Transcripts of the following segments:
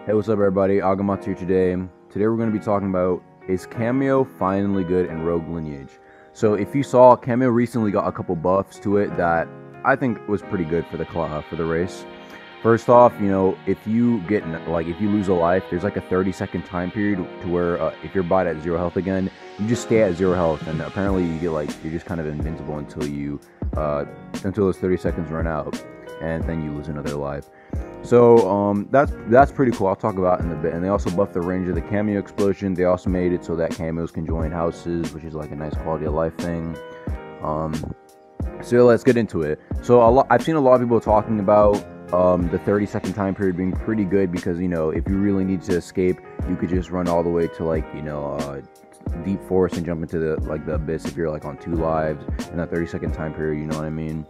Hey, what's up, everybody? Agamatsu here today. Today we're going to be talking about, is Cameo finally good in Rogue Lineage? So if you saw, Cameo recently got a couple buffs to it that I think was pretty good for the race. First off, if you if you lose a life, there's like a 30-second time period to where if you're bot at 0 health again, you just stay at 0 health, and apparently you get you're just kind of invincible until those 30 seconds run out, and then you lose another life. So that's pretty cool. I'll talk about it in a bit. And they also buffed the range of the cameo explosion. They also made it so that cameos can join houses, which is like a nice quality of life thing. So let's get into it. So I've seen a lot of people talking about the 30-second time period being pretty good because, if you really need to escape, you could just run all the way to deep forest and jump into the abyss if you're on 2 lives in that 30-second time period, you know what I mean,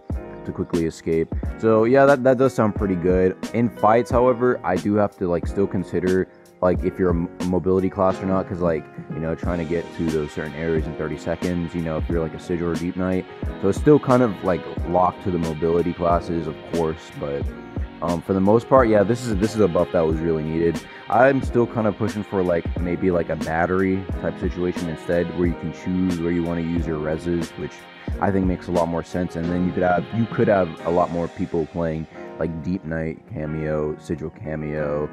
to quickly escape. So yeah, that does sound pretty good. In fights, however, I do have to still consider if you're a mobility class or not, because trying to get to those certain areas in 30 seconds, if you're a sigil or deep knight, so it's still kind of locked to the mobility classes, of course, but for the most part, yeah, this is a buff that was really needed. I'm still kind of pushing for maybe a battery type situation instead, where you can choose where you want to use your reses, which I think makes a lot more sense. And then you could have a lot more people playing deep knight cameo, sigil cameo,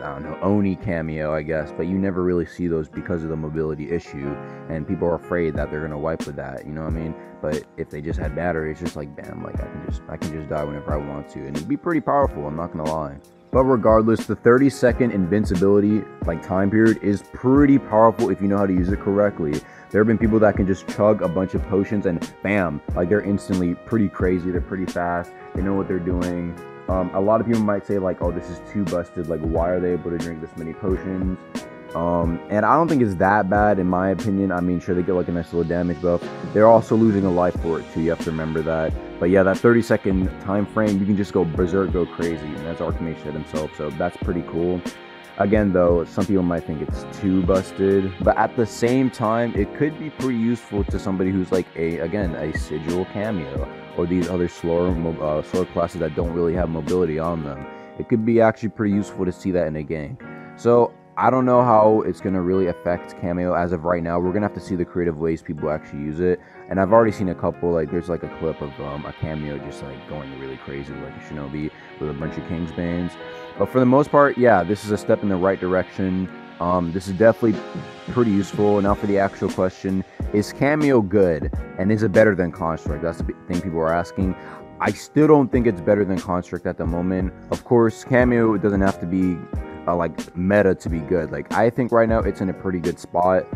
I don't know, Oni cameo, I guess, but you never really see those because of the mobility issue, and people are afraid that they're gonna wipe with that, you know what I mean? But if they just had battery, it's just bam, I can just die whenever I want to, and it'd be pretty powerful, I'm not gonna lie. But regardless, the 30-second invincibility time period is pretty powerful if you know how to use it correctly. There have been people that can just chug a bunch of potions and bam, they're instantly pretty crazy, they're pretty fast, they know what they're doing. A lot of people might say oh, this is too busted, why are they able to drink this many potions? And I don't think it's that bad in my opinion. I mean, sure, they get a nice little damage buff. They're also losing a life for it too, you have to remember that. But yeah, that 30-second time frame, you can just go berserk, go crazy, and that's Archmage said himself, so that's pretty cool. Again, though, some people might think it's too busted, but at the same time, it could be pretty useful to somebody who's a sigil cameo, or these other slower classes that don't really have mobility on them. It could be actually pretty useful to see that in a game. So I don't know how it's going to really affect cameo as of right now. We're going to have to see the creative ways people actually use it. And I've already seen a couple, there's a clip of a cameo just going really crazy, a shinobi with a bunch of Kingsbanes. But for the most part, yeah, this is a step in the right direction. This is definitely pretty useful. Now for the actual question, is Cameo good? And is it better than Construct? That's the thing people are asking. I still don't think it's better than Construct at the moment. Of course, Cameo doesn't have to be meta to be good. I think right now it's in a pretty good spot.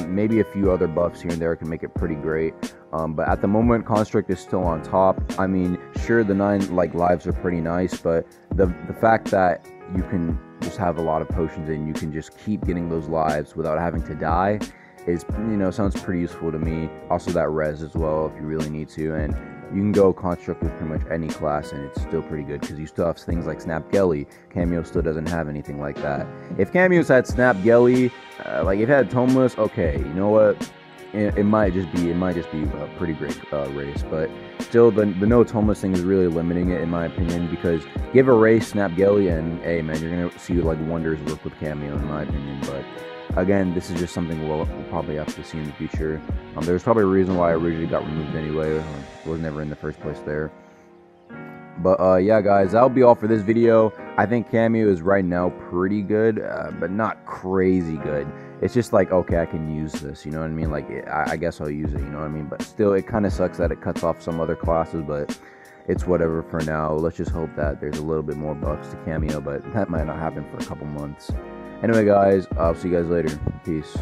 Maybe a few other buffs here and there can make it pretty great. But at the moment, Construct is still on top. I mean, sure, the 9 lives are pretty nice, but the fact that you can just have a lot of potions and you can just keep getting those lives without having to die is, sounds pretty useful to me. Also that res as well if you really need to, and you can go Construct with pretty much any class and it's still pretty good because you still have things like Snap Gelly. Cameo still doesn't have anything like that. If Cameos had Snap Gelly, if it had Tomeless, okay, you know what? It might just be a pretty great race, but still the no Tomeless thing is really limiting it in my opinion, because give a race Snap Gelly and hey man, you're gonna see wonders work with Cameo in my opinion. But again, this is just something we'll probably have to see in the future. There's probably a reason why I originally got removed anyway. It was never in the first place there. But yeah, guys, that'll be all for this video. I think Cameo is right now pretty good, but not crazy good. It's just okay, I can use this, you know what I mean? I guess I'll use it, you know what I mean? But still, it kind of sucks that it cuts off some other classes, but it's whatever for now. Let's just hope that there's a little bit more buffs to Cameo, but that might not happen for a couple months. Anyway, guys, I'll see you guys later. Peace.